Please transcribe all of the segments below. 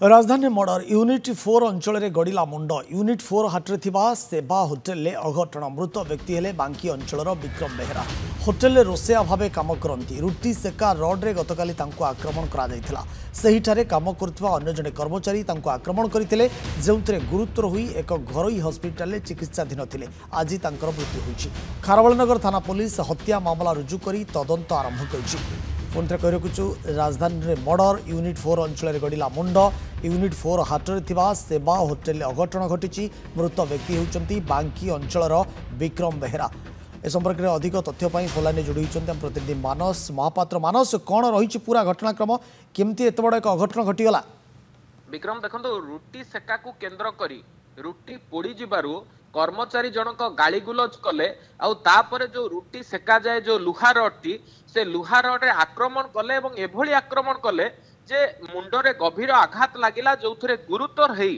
राजधानी murder unit 4 अंचल में गड़िला मुंड यूनिट 4 हाट्रे सेवा होटेल अघटन मृत व्यक्ति हेले बांकी अंचल विक्रम बेहेरा होटेल रोसेया भाव काम करती रुटी सेका रड्रे गतकाली आक्रमण कर काम करुवा अन्य जड़े कर्मचारी आक्रमण करते जो गुरुतर हुई एक घरोई हस्पिटाल चिकित्साधीन थे आज मृत्यु होती। खारबलनगर थाना पुलिस हत्या मामला रुजु कर तदंत आरंभ कर पुणी कही रखुचु राजधानी में मर्डर यूनिट 4 अंचल में गड़िला मुंड यूनिट 4 हाट्रे सेवा होटेल अघटन घटी मृत व्यक्ति होती बांकी अंचल विक्रम बेहेरा। ए संपर्क में अधिक तथ्य फोलाइन जोड़ी प्रतिनिधि मानस महापात्र। मानस कौन रही पूरा घटनाक्रम केमती एत बड़ एक अघटन घटीगला? विक्रम देखो रुटी सेका को केन्द्र करी रुटी पोड़ी जिबारु कर्मचारी जनक गाली गुलज कले आउे जो रुटी सेका जाए जो लुहा रड्टी से लुहा रड्रे आक्रमण कले और एभली आक्रमण कले जे मुंडरे गभीर आघात लगिला जो गुरुतर है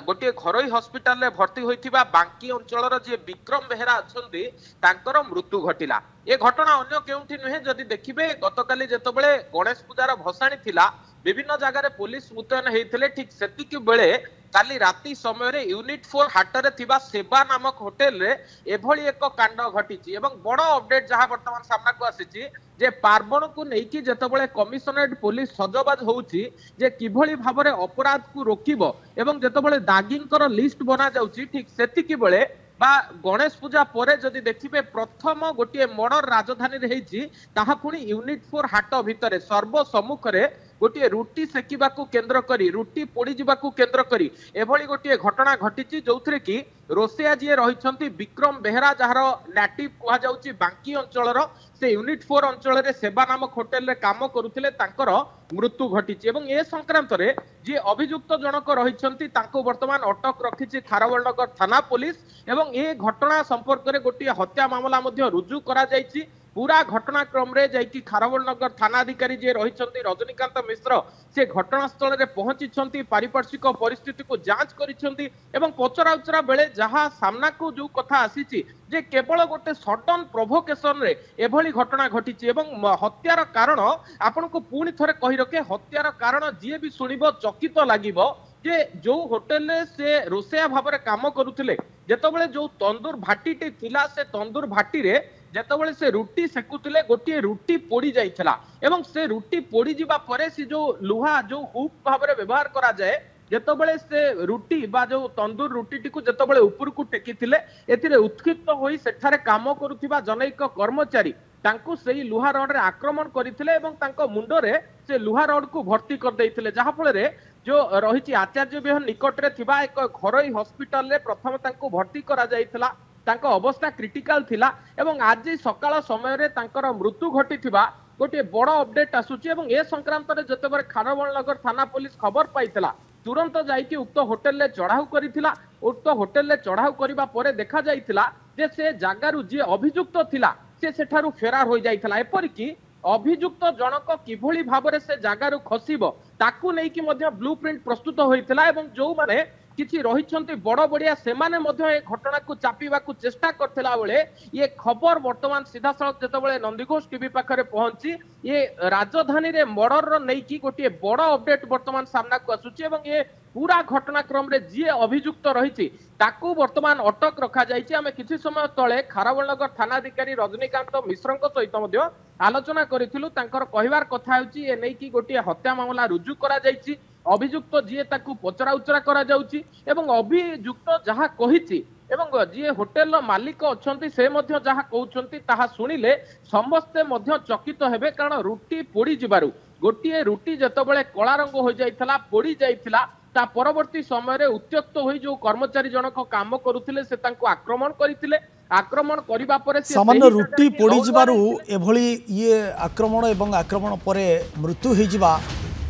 गोटे घरोई हस्पिटाल रे भर्ती होइथिबा बांकी अंचलर जे विक्रम बेहेरा अछंती तांकर मृत्यु घटिला। ए घटना अन्य केउठी नुहे जदि देखिबे गतकाली जेतबेले गणेश पूजार भसाणी थिला विभिन्न जगह पुलिस मुतयन होते ठीक सेतिकी बेले काली राति समय रे यूनिट 4 हाटरे थिबा सेवा नामक होटेल रे एभली एक कांड घटी एवं बड़ अपडेट जहां वर्तमान सामना को आसी जे पार्वण को लेकिन जेतबेले कमिशनरेट पुलिस सजबाज होउची जे किभली भाबरे अपराध को रोकिबो एवं जेतबेले दागिंकर लिस्ट बना जाउची ठीक सेतिकी बेले बा गणेश पूजा परे जदि देखिबे प्रथम गोटे मर्डर राजधानी रे हेची ताहा पुनी यूनिट 4 हाट भितरे सर्व सम्मुख रे गोटे रुटी सेकिबाकू केन्द्र करी रुटी पोड़ी जिबाकू केन्द्र करी एभली गोटे घटना घटिची जोथरे कि रोसेया जी रहिछंती विक्रम बेहेरा जहार नेटिव कुहा जाउची बांकी अंचलर से यूनिट 4 अंचल रे सेवा नामक होटेल रे काम करुथिले तांकर मृत्यु घटिची एवं ए संक्रांत रे जे अभियुक्त जनक रहिछंती तांको वर्तमान अटक रखिची खारबलनगर थाना पुलिस एवं ए घटना संपर्क रे गोटे हत्या मामला मध्ये रुजु करा जायची। पूरा घटनाक्रम रे जाइकी खारबलनगर थाना अधिकारी जे रहिछंती रजनीकांत मिश्र से घटनास्थल रे पहुंची पारिपार्श्विक परिस्थिति को जांच करिछंती एवं पचरा उचरा बेले जहां सामना को जो कथा आसीची जे केवल गोटे सडन प्रोवोकेशन रे एभली घटना घटिची एवं हत्यार कारण आपन को पुणी थरे कहि रखे हत्यार कारण जे भी सुनिबो चकित लागिबो जे जो होटेल से रोसेया भाव में काम करुथिले जेतबेले जो तंदूर भाटीटे थिला से तंदूर भाटी रे जेतबेले से रुटी सेकुथिले गोटे रुटी पोड़ी जाइथिला एवं से रुटी पोड़ी जिबा परे से जो लुहा जो हुक भाव में व्यवहार करा जाए जेतबेले से रुटी बा जो तंदूर रुटी टी को जेतबेले ऊपर को टेकिथिले एथिरे उत्क्षिप्त होई सेठारे काम करुथिबा जनैक कर्मचारी तांको सेही लुहा रड रे आक्रमण करिथिले एवं तांको मुंडरे से लुहा रड को भर्ती कर दैथिले जहा फल रे जो रही आचार्य विहार निकट रे थिबा एक घरोई हस्पिटाल रे प्रथम तांको भर्ती करा जाइथिला तांको अवस्था क्रिटिकल थिला एवं आज सकाळ समय रे तांकर मृत्यु घटिथिबा गोटे बड़ अपडेट आसुची एवं ए संक्रांत रे जतेबार खारबलनगर थाना पुलिस खबर पाइथिला तुरंत जाइकी उक्त होटेल रे चढ़ाऊ करिथिला उक्त होटेल रे चढ़ाऊ करिबा परे देखा जाइथिला जे से जागारु जे अभियुक्त थिला से सेठारु फेरार हो जाइथिला एपरि कि अभियुक्त जनक किभली भाबरे से जागारु खसिबो ताकू नै कि मध्य ब्लूप्रिंट प्रस्तुत होइथिला एवं जो माने किछि रहिछंती बड़ बड़िया सेमाने मध्य ए घटना को चापिबा को चेष्टा करथिला बेले ये खबर वर्तमान सीधा सड़क जेतबेले नंदीघोष टीवी पाखरे पहुंची ये राजधानी रे मर्डर रो नै कि गोटे बड़ अपडेट वर्तमान सामना को आसुची एवं ये पूरा घटनाक्रम रे जे अभियुक्त रहिछि ताकू वर्तमान अटक रखा जाइछि। आमे किछि समय तळे खारबलनगर थाना अधिकारी रजनीकांत मिश्रଙ୍କ सहित मध्य आलोचना करिथिलु तांकर कहिवार कथा हेउछि ए नै कि गोटे हत्या मामला रुजु करा जाइछि अभियुक्त जी ताकू पचरा उचरा करा जाउछि एवं अभियुक्त जहा कहिछि एवं जी होटेल मालिक अछंती से मध्य जहा कहउछंती ताहा सुनिले समस्ते मध्य चकित हेबे कारण रुटी पोड़ी जिबारु गोटिए रुटी जतबेले कला रंग हो जाइथिला पोड़ी जाइथिला ता परवर्ती समय रे उत्त्यक्त होई जो कर्मचारी जनक काम करुथिले से तांको आक्रमण करिथिले आक्रमण करिबा परे सामान्य रुटी पोड़ी जिबारु एभली ये आक्रमण एवं आक्रमण परे मृत्यु हो जिबा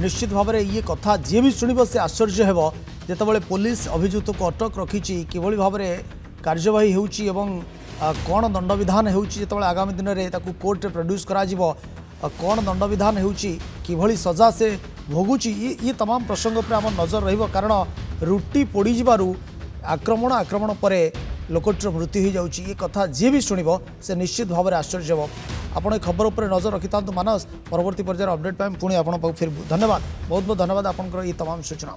निश्चित भाव में ये कथा जी भी शुणव से आश्चर्य हेबो जेतबेले पुलिस अभियुक्त को अटक रखिछि किभली भाव में कार्यवाही होउछि एवं कौन दंड विधान होउछि जेतबेले आगामी दिन में ताकू कोर्ट रे प्रोड्यूस करा जिवो कौन दंड विधान होउछि किभली सजा से भोगुछि ये तमाम प्रसंग पर आम नजर रहिबो कारण रुटी पोड़ी जिबारु आक्रमण परे लोकटर मृत्यु हो जाउछि ये कथा जी भी शुणव से निश्चित भाव में आश्चर्य हेबो। आपण ए खबर उपर नजर रखि था मानस परवर्ती पर्यायर अपडेट पुणी आप फिर धन्यवाद बहुत बहुत धन्यवाद आपंकर ये तमाम सूचना।